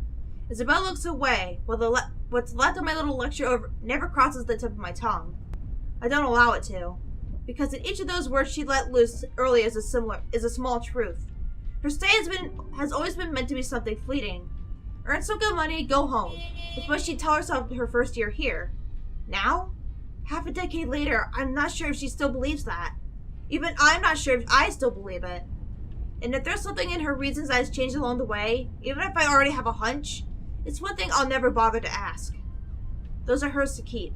Isabella looks away, while what's left of my little lecture never crosses the tip of my tongue. I don't allow it to, because in each of those words she let loose early is a small truth. Her stay has always been meant to be something fleeting. Earn some good money, go home. It's what she'd tell herself her first year here. Now, half a decade later, I'm not sure if she still believes that. Even I'm not sure if I still believe it. And if there's something in her reasons that has changed along the way, even if I already have a hunch, it's one thing I'll never bother to ask. Those are hers to keep.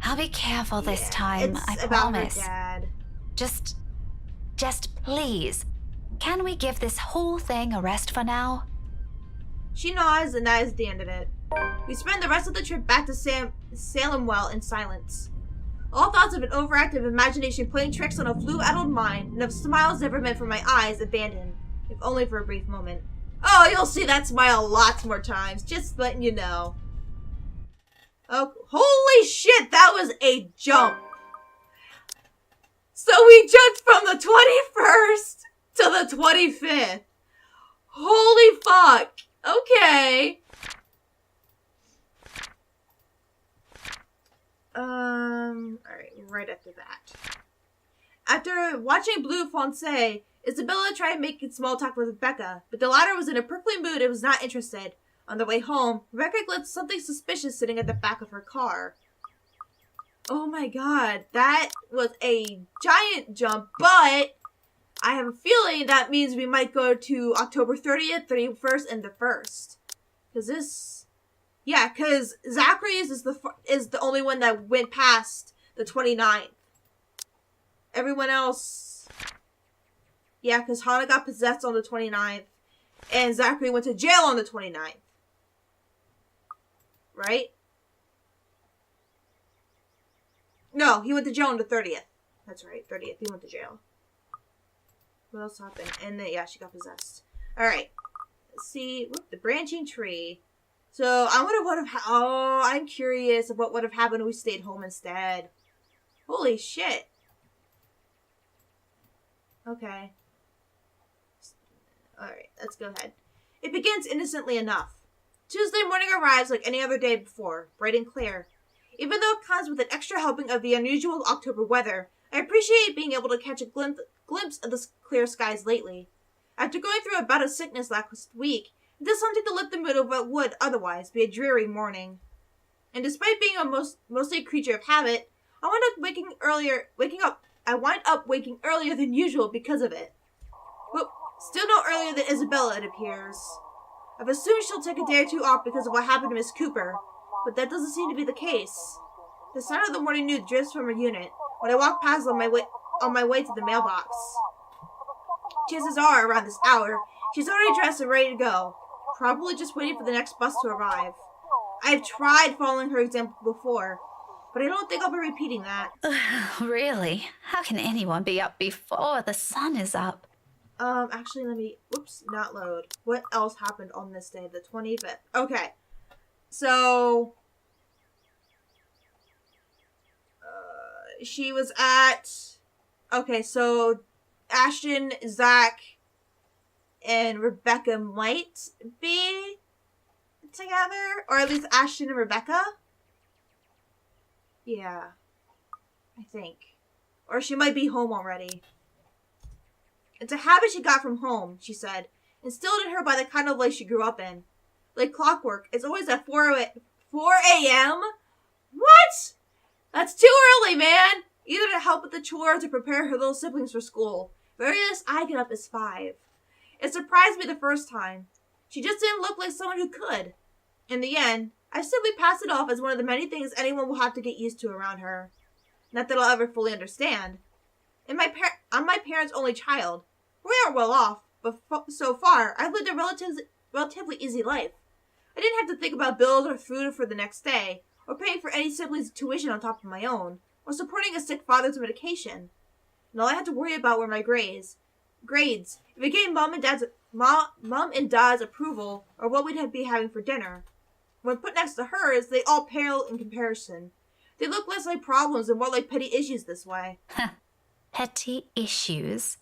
I'll be careful this time, it's I about promise. Her dad. Just please, can we give this whole thing a rest for now? She nods, and that is the end of it. We spend the rest of the trip back to Salem Well in silence. All thoughts of an overactive imagination playing tricks on a flu-addled mind, and of smiles never meant for my eyes abandoned, if only for a brief moment. Oh, you'll see that smile lots more times, just letting you know. Oh, holy shit, that was a jump! So we jumped from the 21st to the 25th. Holy fuck! Okay. Alright, right after that. After watching Blue Fonse, Isabella tried making small talk with Rebecca, but the latter was in a prickly mood and was not interested. On the way home, Rebecca glimpsed something suspicious sitting at the back of her car. Oh my god, that was a giant jump, but I have a feeling that means we might go to October 30th, 31st, and the 1st. Because Zachary's is the only one that went past the 29th. Everyone else... Yeah, because Hana got possessed on the 29th, and Zachary went to jail on the 29th. Right? No, he went to jail on the 30th. That's right, 30th. He went to jail. What else happened? And then, yeah, she got possessed. Alright. Let's see. Whoop, the branching tree. So, I wonder what have... Oh, I'm curious of what would have happened if we stayed home instead. Holy shit. Okay. Alright, let's go ahead. It begins innocently enough. Tuesday morning arrives like any other day before, bright and clear. Even though it comes with an extra helping of the unusual October weather, I appreciate being able to catch a glimpse of the clear skies lately. After going through a bout of sickness last week, it does something to lift the mood of what would otherwise be a dreary morning. And despite being a mostly a creature of habit, I wind up waking earlier than usual because of it. But still no earlier than Isabella, it appears. I've assumed she'll take a day or two off because of what happened to Miss Cooper, but that doesn't seem to be the case. The sound of the morning news drifts from her unit when I walk past on my way to the mailbox. Chances are, around this hour, she's already dressed and ready to go, probably just waiting for the next bus to arrive. I've tried following her example before, but I don't think I'll be repeating that. Really? How can anyone be up before the sun is up? Actually, let me... Whoops, not load. What else happened on this day, the 25th? Okay. So... she was at... Okay, so... Ashton, Zach, and Rebecca might be together? Or at least Ashton and Rebecca? Yeah. I think. Or she might be home already. It's a habit she got from home, she said, instilled in her by the kind of life she grew up in. Like clockwork, it's always at 4 a.m.? What? That's too early, man! Either to help with the chores or prepare her little siblings for school. Various, I get up as 5. It surprised me the first time. She just didn't look like someone who could. In the end, I simply passed it off as one of the many things anyone will have to get used to around her. Not that I'll ever fully understand. I'm my parents' only child. We aren't well off, but so far, I've lived a relatively easy life. I didn't have to think about bills or food for the next day, or paying for any siblings' tuition on top of my own, or supporting a sick father's medication. And all I had to worry about were my grades. If it gave Mom and Dad's approval, or what we'd be having for dinner. When put next to hers, they all pale in comparison. They look less like problems and more like petty issues this way. Petty issues?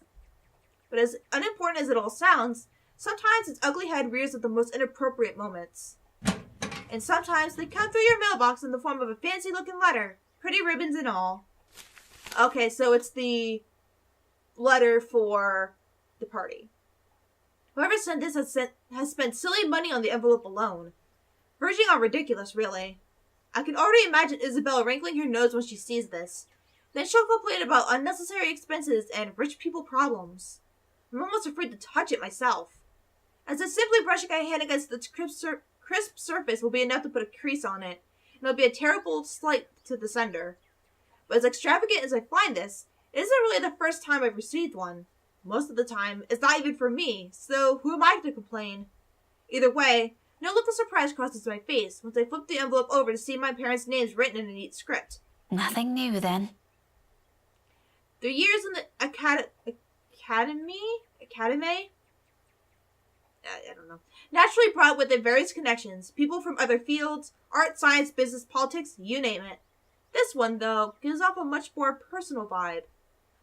But as unimportant as it all sounds, sometimes its ugly head rears at the most inappropriate moments. And sometimes they come through your mailbox in the form of a fancy-looking letter, pretty ribbons and all. Okay, so it's the letter for the party. Whoever sent this has spent silly money on the envelope alone. Verging on ridiculous, really. I can already imagine Isabella wrinkling her nose when she sees this. Then she'll complain about unnecessary expenses and rich people problems. I'm almost afraid to touch it myself. As I simply brushing my hand against the crisp surface will be enough to put a crease on it, and it'll be a terrible slight to the sender. But as extravagant as I find this, it isn't really the first time I've received one. Most of the time, it's not even for me, so who am I to complain? Either way, no look of surprise crosses my face once I flip the envelope over to see my parents' names written in a neat script. Nothing new, then. Their years in the academy? I don't know. Naturally brought with it various connections, people from other fields, art, science, business, politics, you name it. This one, though, gives off a much more personal vibe.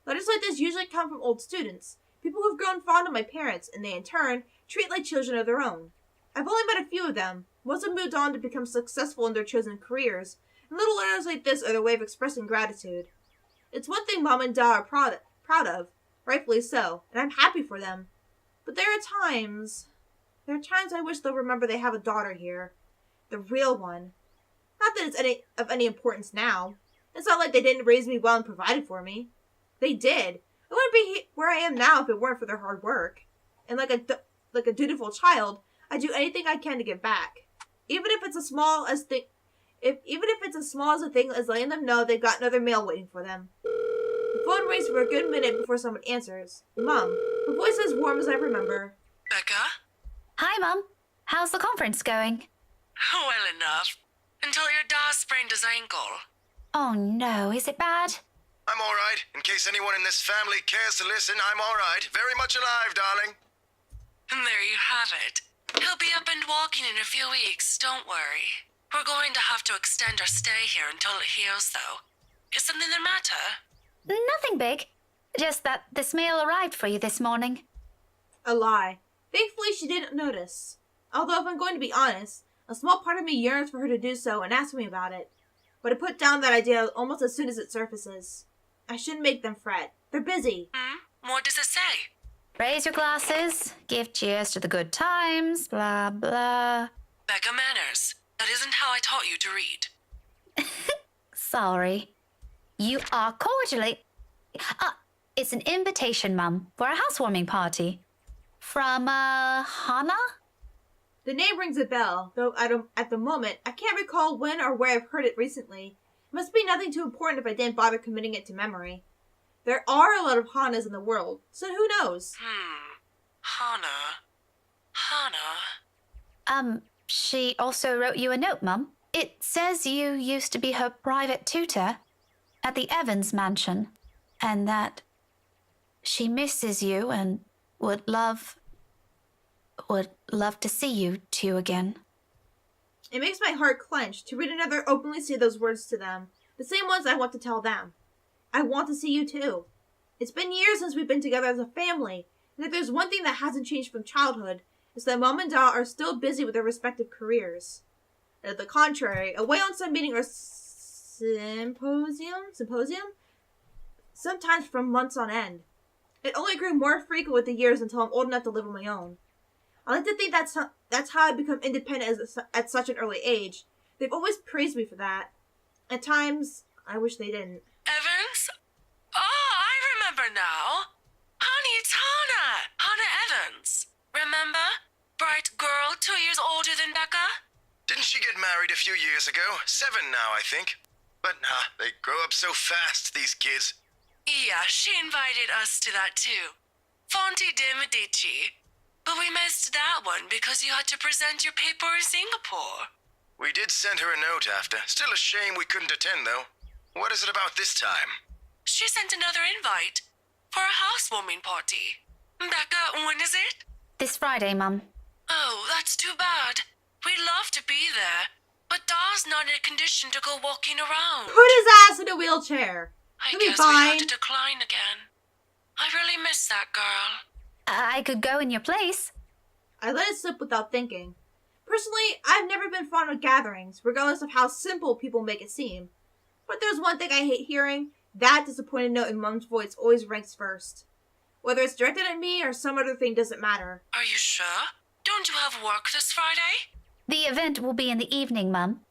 Letters like this usually come from old students, people who've grown fond of my parents, and they, in turn, treat like children of their own. I've only met a few of them. Most have moved on to become successful in their chosen careers, and little letters like this are their way of expressing gratitude. It's one thing Mom and Dad are proud of, rightfully so, and I'm happy for them. But there are times I wish they'll remember they have a daughter here. The real one. Not that it's of any importance now. It's not like they didn't raise me well and provided for me. They did. I wouldn't be where I am now if it weren't for their hard work. And like a dutiful child, I do anything I can to give back. Even if it's as small as a thing as letting them know they've got another mail waiting for them. The phone rings for a good minute before someone answers. Mom. Her voice is warm as I remember. Becca? Hi, Mum. How's the conference going? Well enough. Until your dad sprained his ankle. Oh no, is it bad? I'm alright. In case anyone in this family cares to listen, I'm alright. Very much alive, darling. And there you have it. He'll be up and walking in a few weeks, don't worry. We're going to have to extend our stay here until it heals, though. Is something the matter? Nothing big. Just that this mail arrived for you this morning. A lie. Thankfully, she didn't notice. Although, if I'm going to be honest, a small part of me yearns for her to do so and ask me about it. But I put down that idea almost as soon as it surfaces. I shouldn't make them fret. They're busy. What does it say? Raise your glasses, give cheers to the good times, blah, blah. Becca Manners. That isn't how I taught you to read. Sorry. You are cordially... it's an invitation, Mum, for a housewarming party. From, Hana? The name rings a bell, though at the moment, I can't recall when or where I've heard it recently. It must be nothing too important if I didn't bother committing it to memory. There are a lot of Hanas in the world, so who knows? Hana. She also wrote you a note, Mum. It says you used to be her private tutor at the Evans mansion, and that she misses you and would love to see you two again. It makes my heart clench to read another openly say those words to them, the same ones I want to tell them. I want to see you too. It's been years since we've been together as a family, and if there's one thing that hasn't changed from childhood, it's that Mom and Dad are still busy with their respective careers. And at the contrary, away on some meeting or symposium, sometimes for months on end. It only grew more frequent with the years until I'm old enough to live on my own. I like to think that's how I become independent at such an early age. They've always praised me for that. At times, I wish they didn't. Evans? Oh, I remember now. Honey, it's Hana. Hana Evans. Remember? Bright girl, 2 years older than Becca? Didn't she get married a few years ago? 7 now, I think. But they grow up so fast, these kids. Yeah, she invited us to that too. Fonte de Medici. But we missed that one because you had to present your paper in Singapore. We did send her a note after. Still a shame we couldn't attend, though. What is it about this time? She sent another invite for a housewarming party. Becca, when is it? This Friday, Mum. Oh, that's too bad. We'd love to be there, but Da's not in a condition to go walking around. Put his ass in a wheelchair. I He'll be guess we fine. have to decline again. I really miss that girl. I could go in your place. I let it slip without thinking. Personally, I've never been fond of gatherings, regardless of how simple people make it seem. But there's one thing I hate hearing. That disappointed note in Mom's voice always ranks first. Whether it's directed at me or some other thing doesn't matter. Are you sure? Don't you have work this Friday? The event will be in the evening, Mum.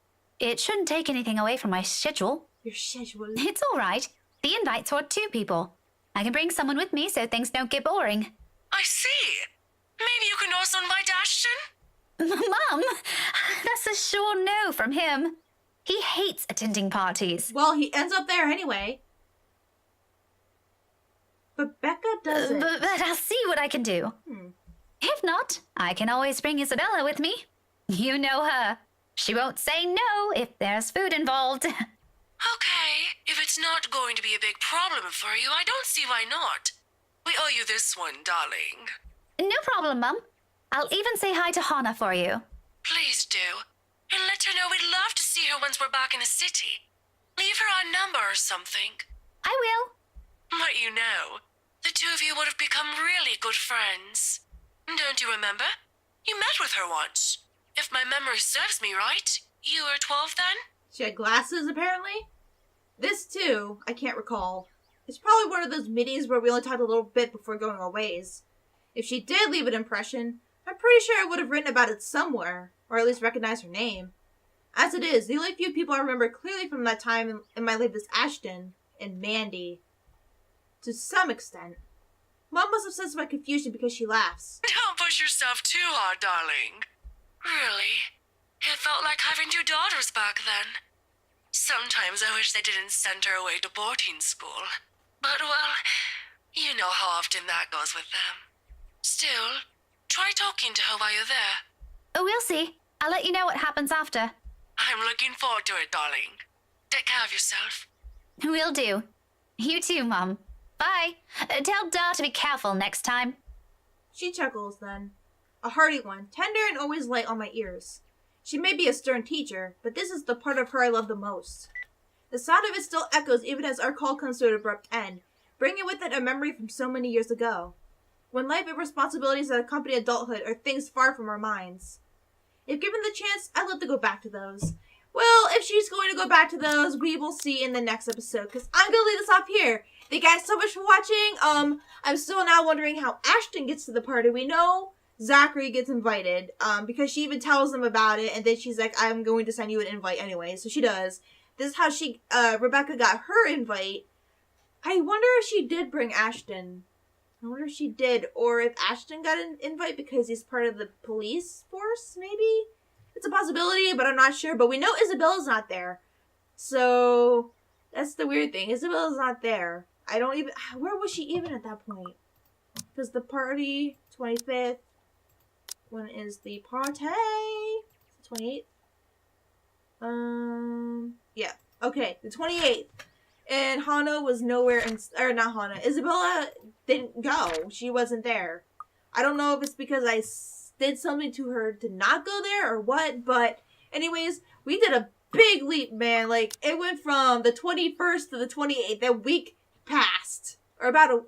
It shouldn't take anything away from my schedule. Your schedule? It's all right. The invite's for 2 people. I can bring someone with me so things don't get boring. I see. Maybe you can also invite Ashton? Mum, that's a sure no from him. He hates attending parties. Well, he ends up there anyway. But Becca doesn't. But I'll see what I can do. If not, I can always bring Isabella with me. You know her. She won't say no if there's food involved. Okay, if it's not going to be a big problem for you, I don't see why not. We owe you this one, darling. No problem, Mum. I'll even say hi to Hana for you. Please do. And let her know we'd love to see her once we're back in the city. Leave her our number or something. I will. But you know, the two of you would have become really good friends. Don't you remember? You met with her once. If my memory serves me right, you were 12 then? She had glasses, apparently? This, too, I can't recall. It's probably one of those meetings where we only talked a little bit before going our ways. If she did leave an impression, I'm pretty sure I would have written about it somewhere, or at least recognized her name. As it is, the only few people I remember clearly from that time in my life is Ashton and Mandy. To some extent. Mom must have sensed my confusion because she laughs. Don't push yourself too hard, darling. Really? It felt like having 2 daughters back then. Sometimes I wish they didn't send her away to boarding school. But, well, you know how often that goes with them. Still, try talking to her while you're there. Oh, we'll see. I'll let you know what happens after. I'm looking forward to it, darling. Take care of yourself. Will do. You too, Mom. Bye. Tell Da to be careful next time. She chuckles then. A hearty one, tender and always light on my ears. She may be a stern teacher, but this is the part of her I love the most. The sound of it still echoes even as our call comes to an abrupt end, bringing with it a memory from so many years ago, when life and responsibilities that accompany adulthood are things far from our minds. If given the chance, I'd love to go back to those. Well, if she's going to go back to those, we will see in the next episode, because I'm going to leave this off here. Thank you guys so much for watching. I'm still now wondering how Ashton gets to the party. We know Zachary gets invited, because she even tells him about it, and then she's like, I'm going to send you an invite anyway, so she does. This is how Rebecca got her invite. I wonder if she did bring Ashton. I wonder if she did, or if Ashton got an invite because he's part of the police force, maybe? It's a possibility, but I'm not sure. But we know Isabella's not there. So, that's the weird thing. Isabella's not there. I don't even... Where was she even at that point? Because the party, 25th. When is the party? 28th? Yeah. Okay, the 28th. And Hana was nowhere, or not Hana, Isabella didn't go. She wasn't there. I don't know if it's because I did something to her to not go there or what, but anyways, we did a big leap, man. Like, it went from the 21st to the 28th. That week passed. Or about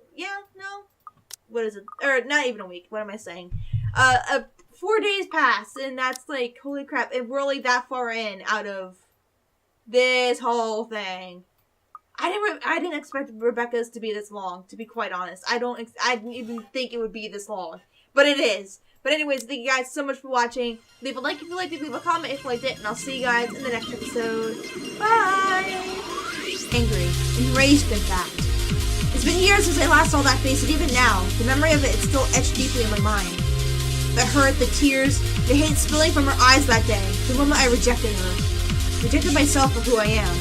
what is it? Or not even a week. What am I saying? 4 days passed, and that's like, holy crap. And we're only that far in out of this whole thing. I didn't expect Rebecca's to be this long, to be quite honest. I didn't even think it would be this long. But it is. But anyways, thank you guys so much for watching. Leave a like if you liked it, leave a comment if you liked it, and I'll see you guys in the next episode. Bye! Angry. Enraged, in fact. It's been years since I last saw that face, and even now, the memory of it is still etched deeply in my mind. The hurt, the tears, the hate spilling from her eyes that day, the moment I rejected her. Rejected myself for who I am.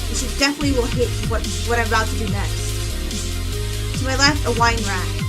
And she definitely will hate what I'm about to do next. To my left, a wine rack.